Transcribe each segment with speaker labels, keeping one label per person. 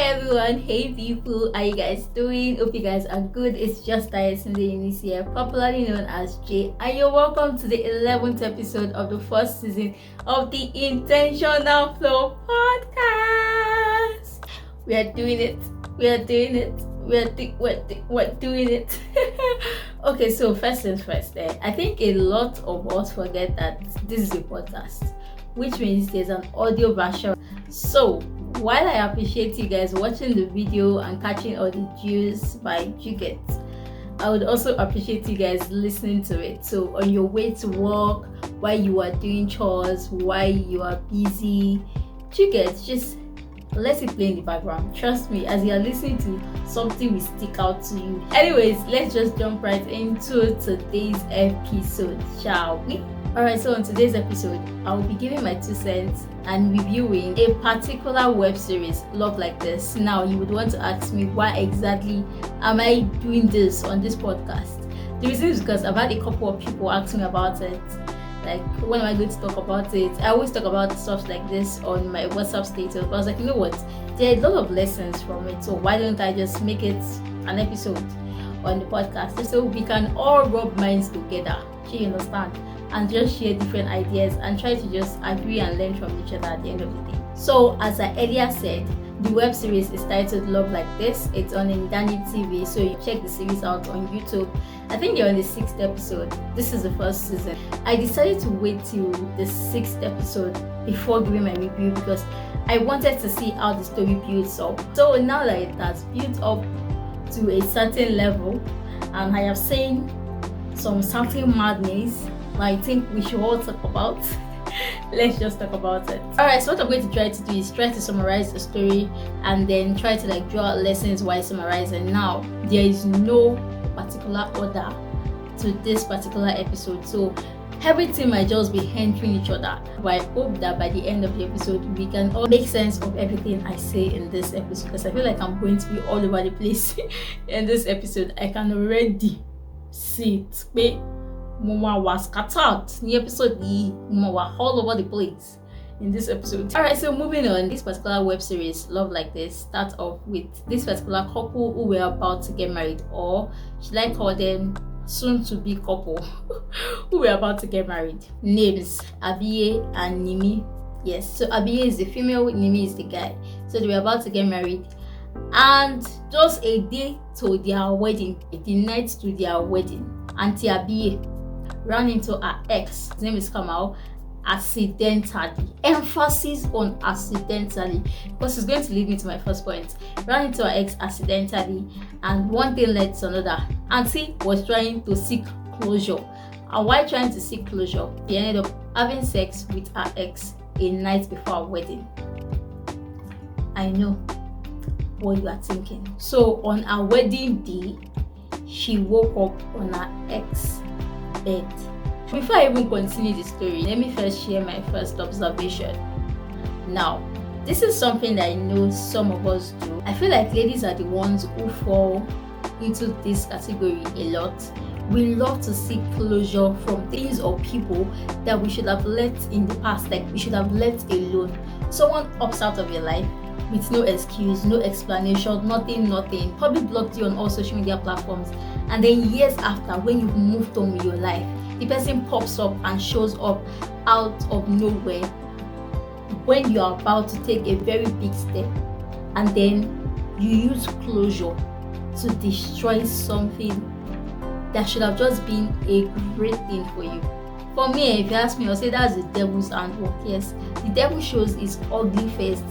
Speaker 1: everyone, hey people, how you guys doing? Hope you guys are good. It's just Sunday in this year, popularly known as Jay, and you're welcome to the 11th episode of the first season of the Intentional Flow podcast. We are doing it. We're doing it. Okay, so first things first, I think a lot of us forget that this is a podcast, which means there's an audio version. So while I appreciate you guys watching the video and catching all the juice by Juget, I would also appreciate you guys listening to it. So on your way to work, while you are doing chores, while you are busy, Juget, just let it play in the background. Trust me, as you are listening to, something will stick out to you. Anyways, let's just jump right into today's episode, shall we? Alright, so on today's episode, I will be giving my 2 cents and reviewing a particular web series, Love Like This. Now, you would want to ask me, why exactly am I doing this on this podcast? The reason is because I've had a couple of people ask me about it. Like, when am I going to talk about it? I always talk about stuff like this on my WhatsApp status, but I was like, you know what? There are a lot of lessons from it, so why don't I just make it an episode on the podcast so we can all rub minds together, do you understand? And just share different ideas and try to just agree and learn from each other at the end of the day. So as I earlier said, the web series is titled Love Like This. It's on Indani TV, so you check the series out on YouTube. I think they're on the 6th episode. This is the first season. I decided to wait till the 6th episode before giving my review because I wanted to see how the story builds up. So now that it has built up to a certain level and I have seen some certain madness I think we should all talk about, let's just talk about it. Alright, so what I'm going to try to do is try to summarize the story and then try to draw out lessons while summarizing. Now, there is no particular order to this particular episode, so everything might just be hindering each other, but I hope that by the end of the episode we can all make sense of everything I say in this episode, because I feel like I'm going to be all over the place in this episode. I can already see it. Mama was scattered in the episode. Mama was all over the place in this episode. Alright, so moving on, this particular web series, Love Like This, starts off with this particular couple who were about to get married, or should I call them soon to be couple who were about to get married. Names Abiye and Nimi. Yes, so Abiye is the female, Nimi is the guy. So they were about to get married, and just a day to their wedding, the night to their wedding, Auntie Abiye ran into her ex, his name is Kamal, accidentally. Emphasis on accidentally, because it's going to lead me to my first point. Ran into her ex accidentally, and one thing led to another. Auntie was trying to seek closure, and while trying to seek closure, she ended up having sex with her ex a night before her wedding. I know what you are thinking. So on her wedding day, she woke up on her ex bed. Before I even continue the story, let me first share my first observation. Now, this is something that I know some of us do. I feel like ladies are the ones who fall into this category a lot. We love to seek closure from things or people that we should have let in the past, like we should have let alone. Someone opts out of your life with no excuse, no explanation, nothing, probably blocked you on all social media platforms, and then years after, when you've moved on with your life, the person pops up and shows up out of nowhere when you are about to take a very big step, and then you use closure to destroy something that should have just been a great thing for you. For me, if you ask me, I'll say that's the devil's handwork. Yes, the devil shows his ugly face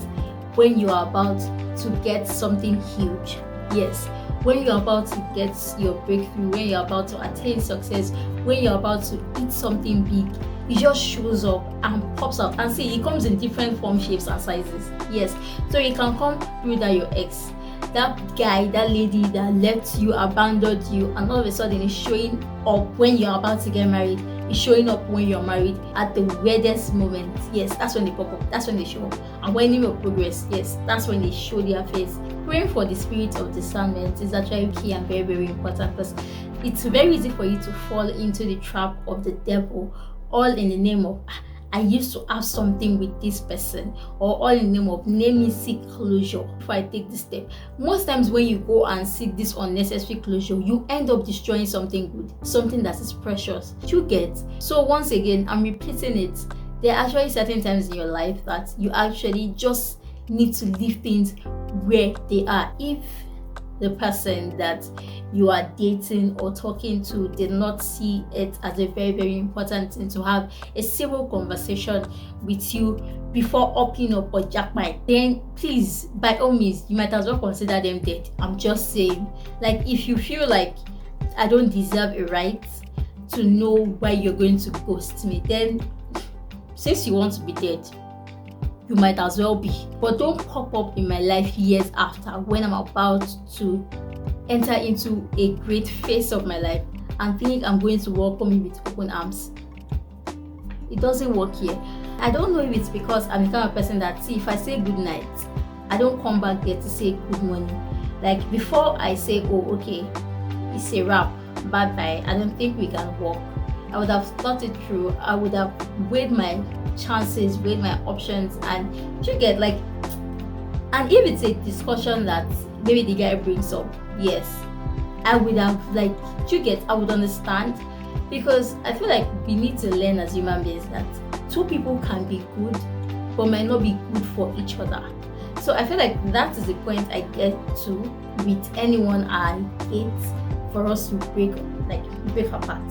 Speaker 1: when you are about to get something huge. Yes, when you're about to get your breakthrough, when you're about to attain success, when you're about to eat something big, it just shows up and pops out. And see, it comes in different form, shapes and sizes. Yes, so it can come through that your ex, that guy, that lady that left you, abandoned you, and all of a sudden it's showing up when you're about to get married. It's showing up when you're married at the weirdest moment. Yes, that's when they pop up. That's when they show up. And when you make progress, yes, that's when they show their face. Praying for the spirit of discernment is actually key and very, very important, because it's very easy for you to fall into the trap of the devil, all in the name of I used to have something with this person, or all in the name of let me seek closure before I take this step. Most times when you go and seek this unnecessary closure, you end up destroying something good, something that is precious. You get? So once again, I'm repeating it. There are actually certain times in your life that you actually just need to leave things where they are. If the person that you are dating or talking to did not see it as a very, very important thing to have a civil conversation with you before upping up or jackpot, then please, by all means, you might as well consider them dead. I'm just saying, like, if you feel like I don't deserve a right to know why you're going to ghost me, then since you want to be dead, you might as well be. But don't pop up in my life years after, when I'm about to enter into a great phase of my life, and think I'm going to welcome you with open arms. It doesn't work here. I don't know if it's because I'm the kind of person that, see, if I say good night, I don't come back there to say good morning. Like, before I say, oh, okay, it's a wrap, bye bye, I don't think we can walk, I would have thought it through. I would have weighed my chances, weighed my options, and you get, like, and if it's a discussion that maybe the guy brings up, yes, I would have, like, you get, I would understand, because I feel like we need to learn as human beings that two people can be good but might not be good for each other. So I feel like that is the point I get to with anyone I date, for us to break apart.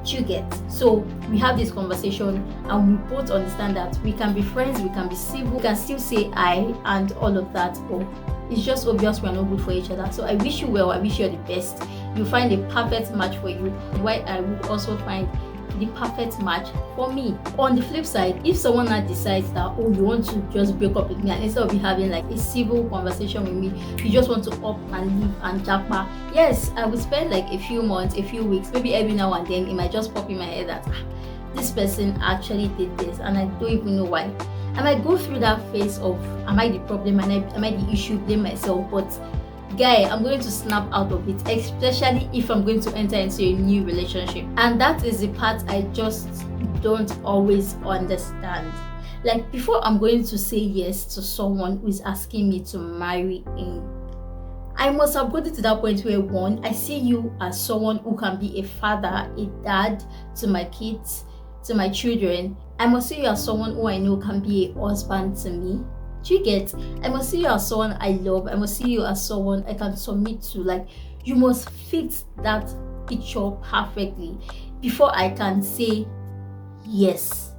Speaker 1: You get? So we have this conversation and we both understand that we can be friends, we can be civil, we can still say I and all of that, but it's just obvious we're not good for each other. So I wish you well, I wish you the best. You find a perfect match for you, while I would also find the perfect match for me. On the flip side, if someone now decides that, oh, you want to just break up with me, and instead of you having like a civil conversation with me, you just want to up and leave and japa, yes, I will spend like a few months, a few weeks, maybe every now and then it might just pop in my head that this person actually did this and I don't even know why. I might go through that phase of, am I the problem, am I the issue, blame myself, but guy, I'm going to snap out of it, especially if I'm going to enter into a new relationship. And that is the part I just don't always understand. Like, before I'm going to say yes to someone who is asking me to marry him, I must have gotten to that point where, one, I see you as someone who can be a father, a dad to my kids, to my children. I must see you as someone who I know can be a husband to me. Do you get? I must see you as someone I love. I must see you as someone I can submit to. Like, you must fit that picture perfectly before I can say yes.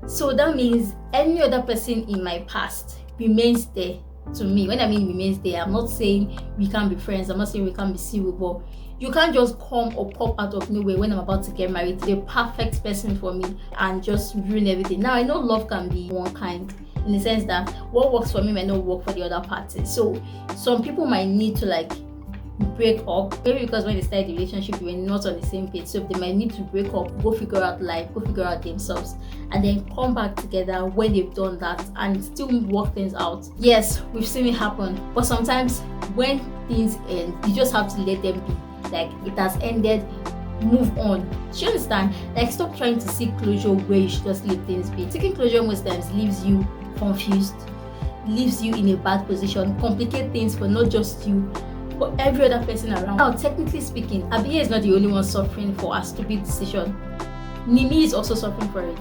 Speaker 1: So that means any other person in my past remains there to me. When I mean remains there, I'm not saying we can't be friends, I'm not saying we can't be civil, but you can't just come or pop out of nowhere when I'm about to get married, the perfect person for me, and just ruin everything. Now, I know love can be one kind, in the sense that what works for me might not work for the other party. So some people might need to like break up, maybe because when they started the relationship you were not on the same page, so they might need to break up, go figure out life, go figure out themselves, and then come back together when they've done that and still work things out. Yes, we've seen it happen, but sometimes when things end, you just have to let them be. Like, it has ended, move on. Do you understand? Like, stop trying to seek closure where you should just leave things be. Seeking closure most times leaves you confused, leaves you in a bad position, complicate things for not just you but every other person around. Now, technically speaking, Abia is not the only one suffering for our stupid decision. Nimi is also suffering for it,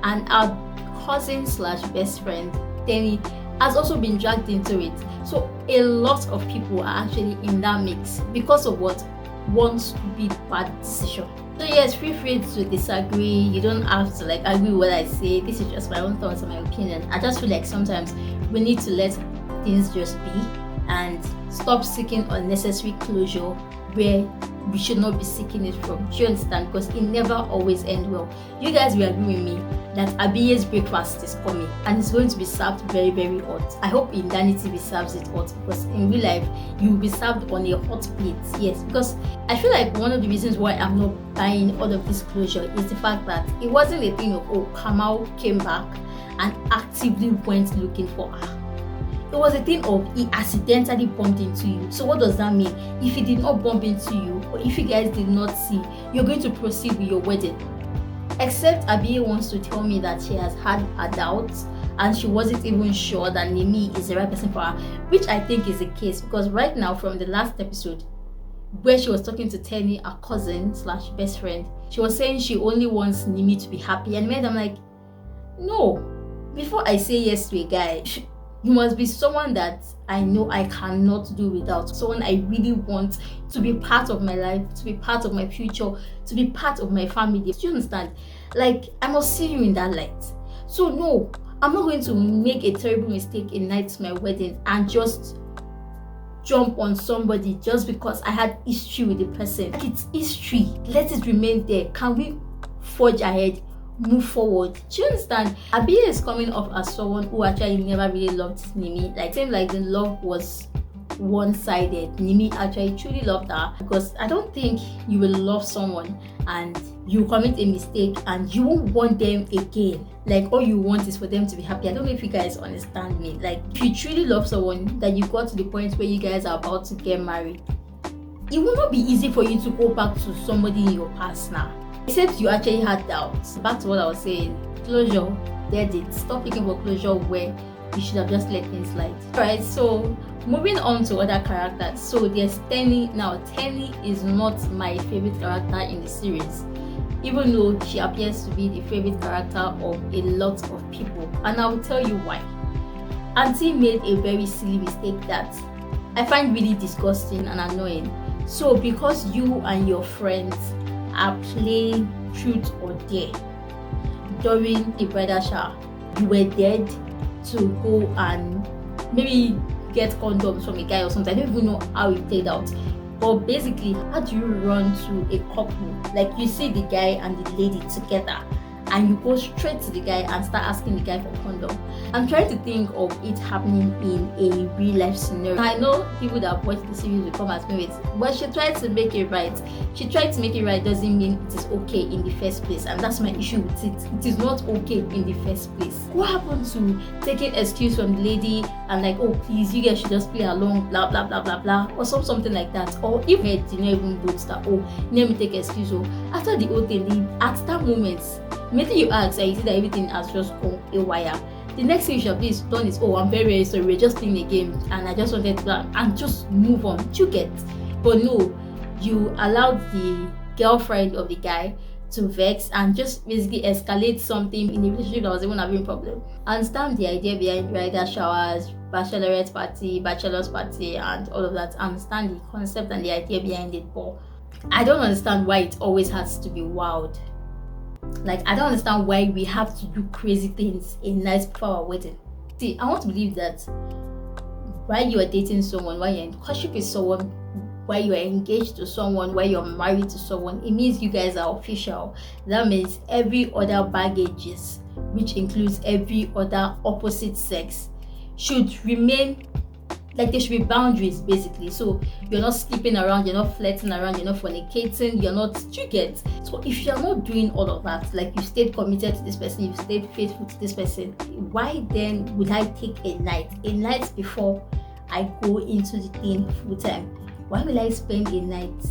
Speaker 1: and our cousin slash best friend Tenny has also been dragged into it. So a lot of people are actually in that mix because of what? One stupid bad decision. So yes, feel free to disagree. You don't have to like agree with what I say. This is just my own thoughts and my opinion. I just feel like sometimes we need to let things just be and stop seeking unnecessary closure where we should not be seeking it from. Do you understand? Because it never always ends well. You guys will agree with me that Abiye's breakfast is coming and it's going to be served very, very hot. I hope in Danny TV serves it hot, because in real life you will be served on a hot plate. Yes, because I feel like one of the reasons why I'm not buying all of this closure is the fact that it wasn't a thing of, oh, Kamal came back and actively went looking for her. It was a thing of, he accidentally bumped into you. So what does that mean? If he did not bump into you, or if you guys did not see, you're going to proceed with your wedding. Except Abi wants to tell me that she has had her doubts and she wasn't even sure that Nimi is the right person for her, which I think is the case, because right now from the last episode where she was talking to Tenny, her cousin slash best friend, she was saying she only wants Nimi to be happy. And I'm like, no, before I say yes to a guy, you must be someone that I know I cannot do without, someone I really want to be part of my life, to be part of my future, to be part of my family. Do you understand? Like, I must see you in that light. So no, I'm not going to make a terrible mistake a night to my wedding and just jump on somebody just because I had history with the person. Like, it's history, let it remain there. Can we forge ahead, move forward? Do you understand? Abi is coming off as someone who actually never really loved Nimi. Like, seemed like the love was one-sided. Nimi actually truly loved her, because I don't think you will love someone and you commit a mistake and you won't want them again. Like, all you want is for them to be happy. I don't know if you guys understand me. Like, if you truly love someone, that you got to the point where you guys are about to get married, it will not be easy for you to go back to somebody in your past now, except you actually had doubts. Back to what I was saying, closure, dead it. Stop looking for closure where you should have just let things slide. Alright, so moving on to other characters. So there's Tenny. Now, Tenny is not my favorite character in the series, even though she appears to be the favorite character of a lot of people, and I will tell you why. Auntie made a very silly mistake that I find really disgusting and annoying. So because you and your friends are playing truth or dare during the bridal shower, you were dead to go and maybe get condoms from a guy or something. I don't even know how it played out. But basically, how do you run to a couple? Like, you see the guy and the lady together and you go straight to the guy and start asking the guy for condom. I'm trying to think of it happening in a real life scenario. I know people that watch the series will come at me with, but she tried to make it right. She tried to make it right doesn't mean it is okay in the first place, and that's my issue with it. It is not okay in the first place. What happened to taking excuse from the lady and like, oh please, you guys should just play along, blah blah blah blah blah, or something like that? Or if it did not even both that, oh, let me take excuse. Oh, after the whole thing, at that moment, maybe you ask and you see that everything has just gone a wire. The next thing you should have done is, oh, I'm very, very sorry, we're just playing a game and I just wanted to plan and just move on. You get? But no, you allowed the girlfriend of the guy to vex and just basically escalate something in a relationship that was even having a problem. I understand the idea behind bridal showers, bachelorette party, bachelor's party, and all of that. I understand the concept and the idea behind it, but I don't understand why it always has to be wild. Like, I don't understand why we have to do crazy things a night before our wedding. See, I want to believe that while you are dating someone, while you're in courtship with someone, while you are engaged to someone, while you're married to someone, it means you guys are official. That means every other baggages, which includes every other opposite sex, should remain. Like, there should be boundaries, basically. So you're not skipping around, you're not flirting around, you're not fornicating, you're not, you get. So if you're not doing all of that, like you stayed committed to this person, you stayed faithful to this person, why then would I take a night before I go into the thing full time? Why will I spend a night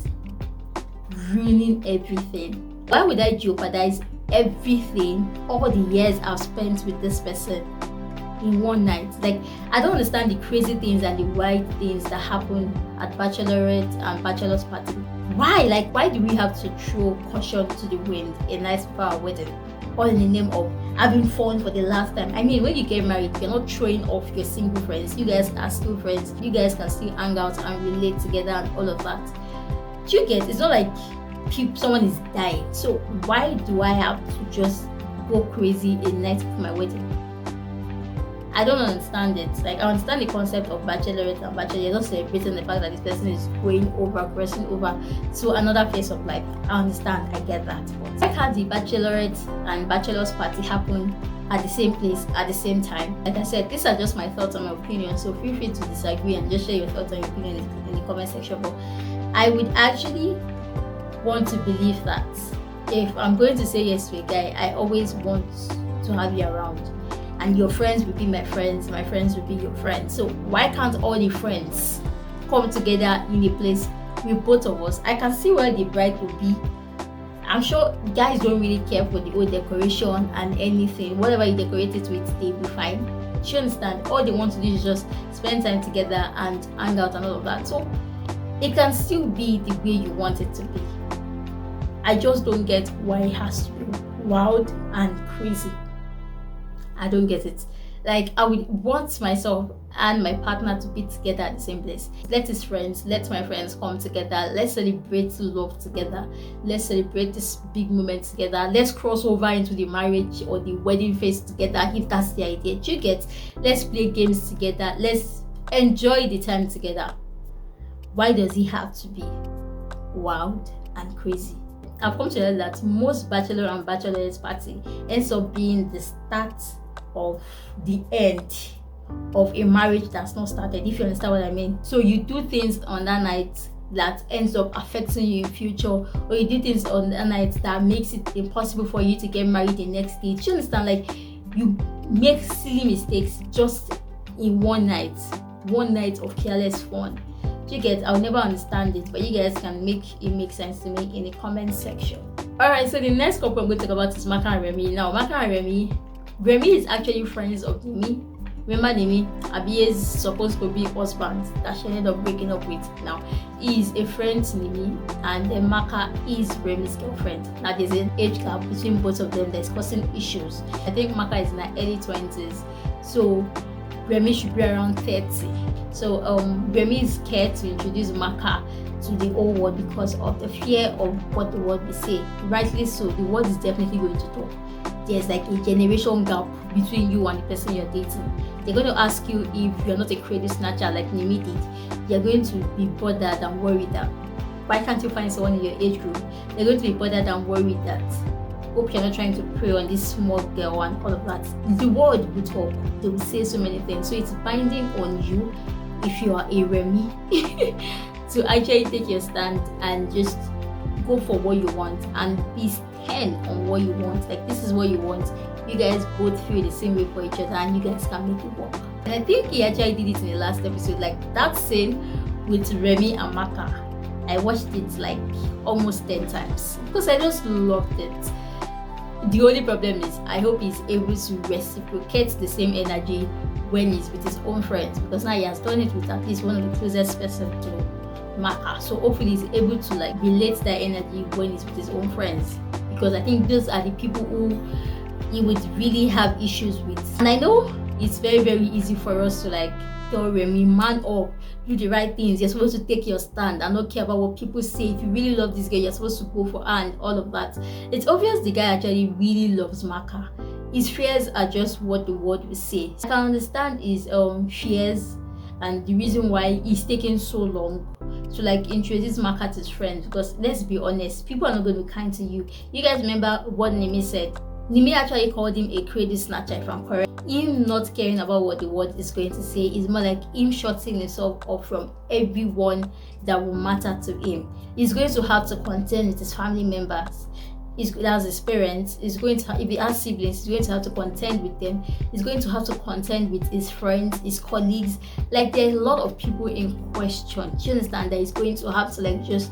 Speaker 1: ruining everything? Why would I jeopardize everything, all the years I've spent with this person, in one night? Like, I don't understand the crazy things and the wild things that happen at bachelorette and bachelor's party. Why? Like, why do we have to throw caution to the wind a night before our wedding, all in the name of having fun for the last time? I mean, when you get married, you're not throwing off your single friends. You guys are still friends. You guys can still hang out and relate together and all of that. Do you get? It's not like someone is dying. So why do I have to just go crazy a night before my wedding? I don't understand it. Like, I understand the concept of bachelorette and bachelor. You're not celebrating the fact that this person is crossing over to another phase of life. I understand, I get that. But why can't the bachelorette and bachelor's party happen at the same place at the same time? Like I said, these are just my thoughts and my opinion. So feel free to disagree and just share your thoughts and your opinion in the comment section. But I would actually want to believe that if I'm going to say yes to a guy, I always want to have you around. And your friends will be my friends will be your friends. So why can't all the friends come together in a place with both of us? I can see where the bride will be I'm sure guys don't really care for the old decoration and anything. Whatever you decorate it with, they'll be fine. Do you understand? All they want to do is just spend time together and hang out and all of that. So it can still be the way you want it to be. I just don't get why it has to be wild and crazy. I don't get it. Like, I would want myself and my partner to be together at the same place. Let his friends, let my friends come together. Let's celebrate love together. Let's celebrate this big moment together. Let's cross over into the marriage or the wedding phase together if that's the idea. Do you get? Let's play games together. Let's enjoy the time together. Why does it have to be wild and crazy? I've come to learn that most bachelor and bachelorette party ends up being the start of the end of a marriage that's not started, if you understand what I mean. So you do things on that night that ends up affecting you in future, or you do things on that night that makes it impossible for you to get married the next day. Do you understand? Like, you make silly mistakes just in one night of careless fun. Do you get? I'll never understand it, but you guys can make it make sense to me in the comment section. Alright, so the next couple I'm going to talk about is Maka and Remy. Now, Maka and Remy is actually friends of Nimi. Remember Nimi? Abi is supposed to be husband that she ended up breaking up with. Now, he is a friend to Nimi, and then Maka is Remy's girlfriend. Now, there's an age gap between both of them that's causing issues. I think Maka is in her early 20s, so Remy should be around 30. So Remy is scared to introduce Maka to the whole world because of the fear of what the world will say. Rightly so, the world is definitely going to talk. There's like a generation gap between you and the person you're dating. They're going to ask you if you're not a credit snatcher like Nimi did. You're going to be bothered and worried that why can't you find someone in your age group? They're going to be bothered and worried that hope you're not trying to prey on this small girl and all of that. The world will talk. They will say so many things. So it's binding on you, if you are a Remy, to actually take your stand and just go for what you want and be stand on what you want. Like, this is what you want. You guys both feel the same way for each other and you guys can make it work. And I think he actually did it in the last episode. Like, that scene with Remy and Maka, I watched it like almost 10 times because I just loved it. The only problem is I hope he's able to reciprocate the same energy when he's with his own friends, because now he has done it with at least one of the closest person to Maka. So hopefully he's able to like relate that energy when he's with his own friends, because I think those are the people who he would really have issues with. And I know it's very, very easy for us to like tell Remy, man up, do the right things, you're supposed to take your stand and not care about what people say. If you really love this girl, you're supposed to go for her and all of that. It's obvious the guy actually really loves Maka. His fears are just what the world will say. I can understand his fears and the reason why he's taking so long to like introduce Maka to his friends, because let's be honest, people are not going to be kind to you. You guys remember what Nimi said? Nimi actually called him a credit snatcher, if I'm correct. Him not caring about what the world is going to say is more like him shutting himself off from everyone that will matter to him. He's going to have to contend with his family members. That's his parents. He's going to if he has siblings, he's going to have to contend with them. He's going to have to contend with his friends, his colleagues. Like, there's a lot of people in question. Do you understand that he's going to have to like just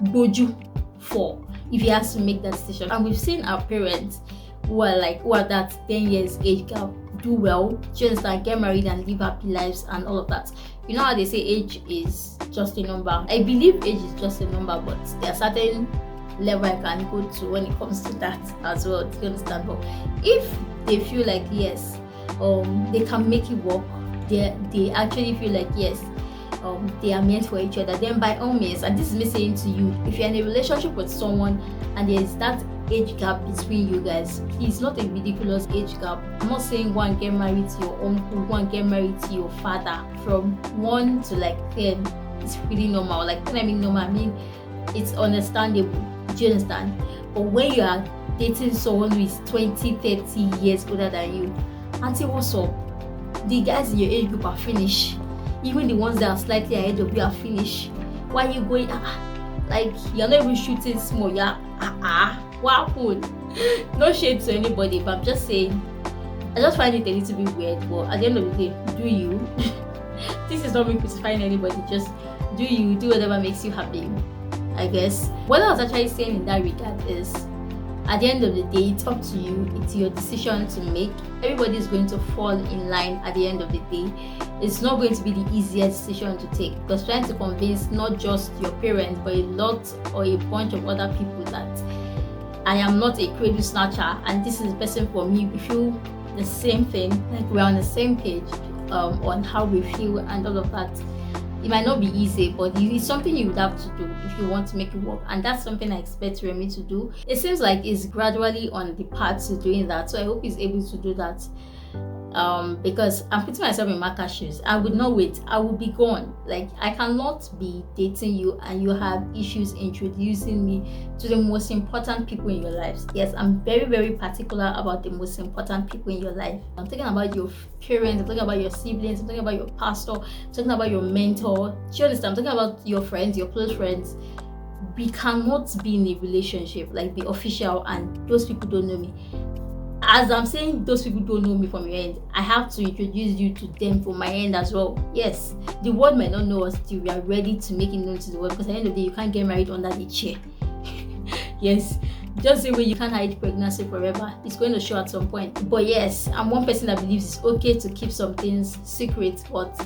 Speaker 1: boju for if he has to make that decision? And we've seen our parents who are that 10 years age gap do well. Do you understand? Get married and live happy lives and all of that. You know how they say age is just a number? I believe age is just a number, but there are certain level I can go to when it comes to that as well. Do you understand? But if they feel like yes, they can make it work, they actually feel like yes, they are meant for each other, then by all means, and this is me saying to you, if you're in a relationship with someone and there is that age gap between you guys, please, not a ridiculous age gap. I'm not saying go and get married to your uncle, go and get married to your father. From 1 to like 10, it's really normal. Like, when I mean normal, I mean it's understandable. Do you understand? But when you are dating someone who is 20, 30 years older than you, auntie, what's up? The guys in your age group are finished. Even the ones that are slightly ahead of you are finished. Why are you going like you're not even shooting small? What happened? No shade to anybody, but I'm just saying, I just find it a little bit weird. But at the end of the day, do you? This is not me crucifying anybody. Just do you, do whatever makes you happy. I guess. What I was actually saying in that regard is, at the end of the day, it's up to you. It's your decision to make. Everybody is going to fall in line at the end of the day. It's not going to be the easiest decision to take, because trying to convince not just your parents but a lot or a bunch of other people that I am not a cradle snatcher and this is the person for me, we feel the same thing, like we're on the same page on how we feel and all of that. It might not be easy, but it's something you would have to do if you want to make it work, and that's something I expect Remy to do. It seems like he's gradually on the path to doing that, so I hope he's able to do that. Because I'm putting myself in Marca's shoes. I would not wait. I would be gone. Like, I cannot be dating you and you have issues introducing me to the most important people in your lives. Yes, I'm very, very particular about the most important people in your life. I'm talking about your parents, I'm talking about your siblings, I'm talking about your pastor, I'm talking about your mentor. Do you understand? I'm talking about your friends, your close friends. We cannot be in a relationship, like be official, and those people don't know me. As I'm saying, those people don't know me from your end, I have to introduce you to them from my end as well. Yes, the world might not know us till we are ready to make it known to the world, because at the end of the day, you can't get married under the chair. Yes, just the way you can't hide pregnancy forever. It's going to show at some point. But yes, I'm one person that believes it's okay to keep some things secret, but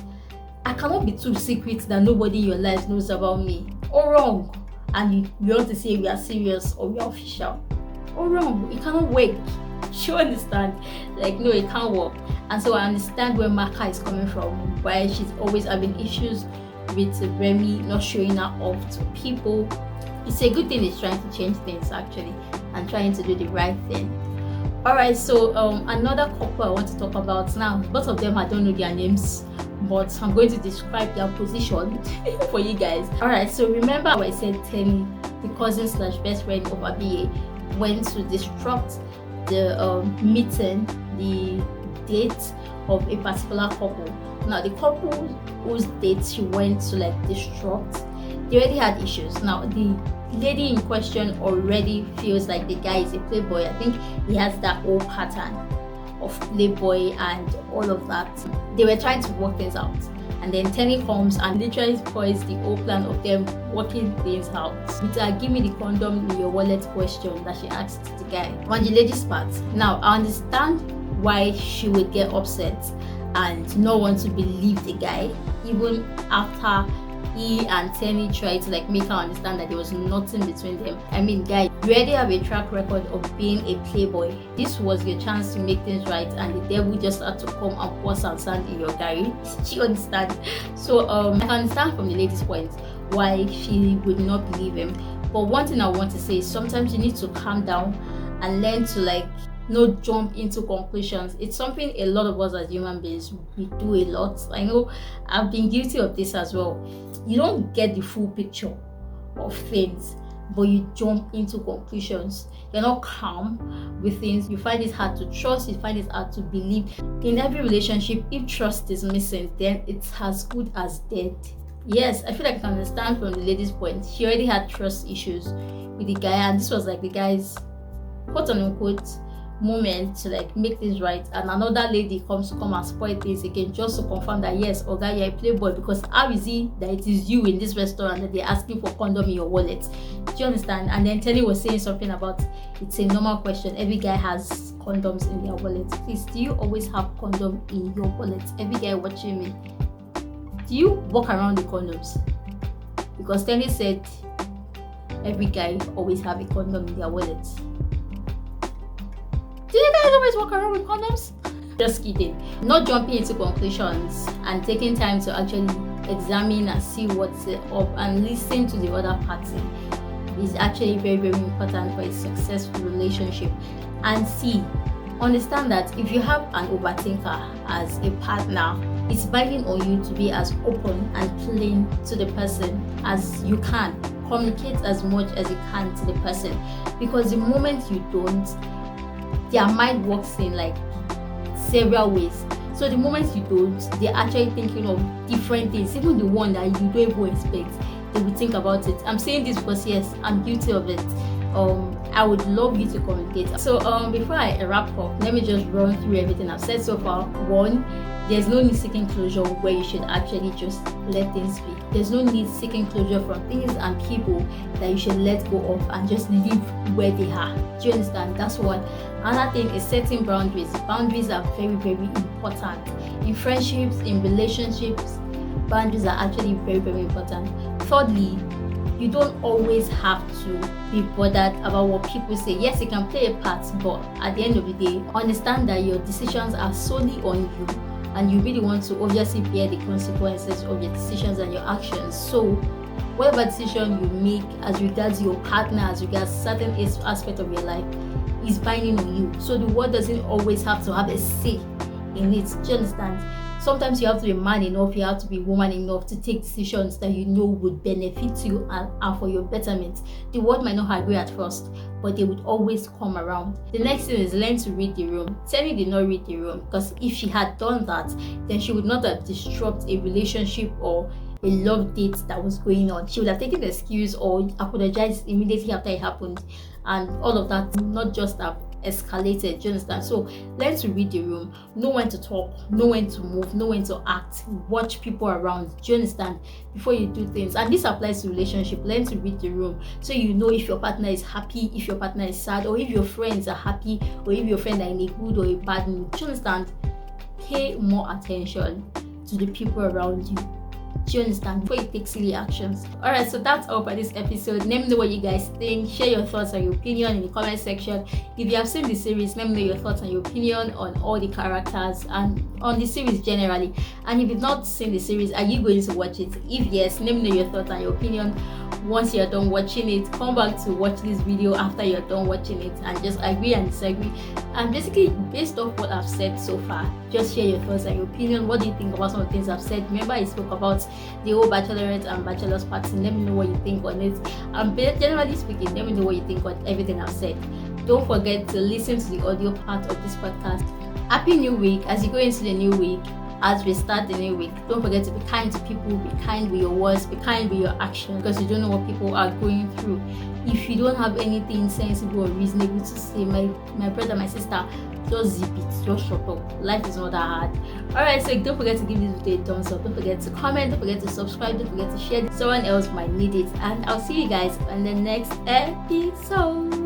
Speaker 1: I cannot be too secret that nobody in your life knows about me. Or wrong. And you want to say we are serious or we are official. Or wrong. It cannot work. You understand? Like, no, it can't work. And so I understand where Marca is coming from, why she's always having issues with Remy not showing her off to people. It's a good thing he's trying to change things, actually, and trying to do the right thing. Alright, so another couple I want to talk about now. Both of them, I don't know their names, but I'm going to describe their position for you guys. Alright, so remember how I said Tenny, the cousin slash best friend of Abiye, went to disrupt the meeting, the date of a particular couple. Now, the couple whose date she went to like disrupt, they already had issues. Now, the lady in question already feels like the guy is a playboy. I think he has that old pattern of playboy and all of that. They were trying to work things out, and then Tenny comes and literally spoils the whole plan of them working things out with her "give me the condom in your wallet" question that she asked the guy on the lady's part. Now, I understand why she would get upset and not want to believe the guy, even after he and Tenny tried to like make her understand that there was nothing between them. I mean, guys, you already have a track record of being a playboy. This was your chance to make things right, and the devil just had to come and pour some sand in your garri. Do you understand? So I can understand from the lady's point why she would not believe him. But one thing I want to say is sometimes you need to calm down and learn to like not jump into conclusions. It's something a lot of us as human beings, we do a lot. I know I've been guilty of this as well. You don't get the full picture of things, but you jump into conclusions. You're not calm with things. You find it hard to trust. You find it hard to believe. In every relationship, if trust is missing, then it's as good as dead. Yes, I feel like I can understand from the lady's point. She already had trust issues with the guy, and this was like the guy's quote unquote moment to like make things right, and another lady comes to come and spoil things again just to confirm that yes, Oga, you're a playboy, because how is it that it is you in this restaurant that they're asking for condom in your wallet? Do you understand? And then Tenny was saying something about it's a normal question, every guy has condoms in their wallet. Please, do you always have condom in your wallet? Every guy watching me, do you walk around the condoms? Because Tenny said every guy always have a condom in their wallet. Do you guys always walk around with condoms? Just kidding. Not jumping into conclusions and taking time to actually examine and see what's up and listen to the other party is actually very, very important for a successful relationship. And understand that if you have an overthinker as a partner, it's binding on you to be as open and plain to the person as you can. Communicate as much as you can to the person, because the moment you don't, their mind works in like several ways. So the moment you don't, they're actually thinking of different things, even the one that you don't even expect. They will think about it. I'm saying this because yes, I'm guilty of it. I would love you to communicate. So before I wrap up, let me just run through everything I've said so far. 1, There's no need seeking closure where you should actually just let things be. There's no need seeking closure from things and people that you should let go of and just leave where they are. Do you understand? That's one. Another thing is setting boundaries. Boundaries are very, very important. In friendships, in relationships, boundaries are actually very, very important. Thirdly, you don't always have to be bothered about what people say. Yes, it can play a part, but at the end of the day, understand that your decisions are solely on you, and you really want to obviously bear the consequences of your decisions and your actions. So whatever decision you make as regards your partner, as regards certain aspect of your life, is binding on you. So the world doesn't always have to have a say in it. Do you understand? Sometimes you have to be man enough, you have to be woman enough to take decisions that you know would benefit you and for your betterment. The world might not agree at first, but they would always come around. The next thing is learn to read the room. Temi did not read the room, because if she had done that, then she would not have disrupted a relationship or a love date that was going on. She would have taken the excuse or apologized immediately after it happened, and all of that not just have escalated. Do you understand? So learn to read the room, know when to talk, know when to move, know when to act, watch people around. Do you understand? Before you do things. And this applies to relationship. Learn to read the room so you know if your partner is happy, if your partner is sad, or if your friends are happy, or if your friends are in a good or a bad mood. Do you understand? Pay more attention to the people around you. Do you understand? Before you take silly actions. Alright, so that's all for this episode. Let me know what you guys think. Share your thoughts and your opinion in the comment section. If you have seen the series, let me know your thoughts and your opinion on all the characters and on the series generally. And if you've not seen the series, are you going to watch it? If yes, let me know your thoughts and your opinion. Once you're done watching it, come back to watch this video after you're done watching it and just agree and disagree. And basically, based off what I've said so far, just share your thoughts and your opinion. What do you think about some of the things I've said? Remember, I spoke about the whole Bachelorette and Bachelor's Party. Let me know what you think on it. And generally speaking, let me know what you think on everything I've said. Don't forget to listen to the audio part of this podcast. Happy New Week as you go into the new week. As we start the new week, don't forget to be kind to people, be kind with your words, be kind with your actions, because you don't know what people are going through. If you don't have anything sensible or reasonable to say, my brother, my sister, just zip it, just shut up. Life is not that hard. Alright, so don't forget to give this video a thumbs up, don't forget to comment, don't forget to subscribe, don't forget to share. Someone else might need it, and I'll see you guys on the next episode.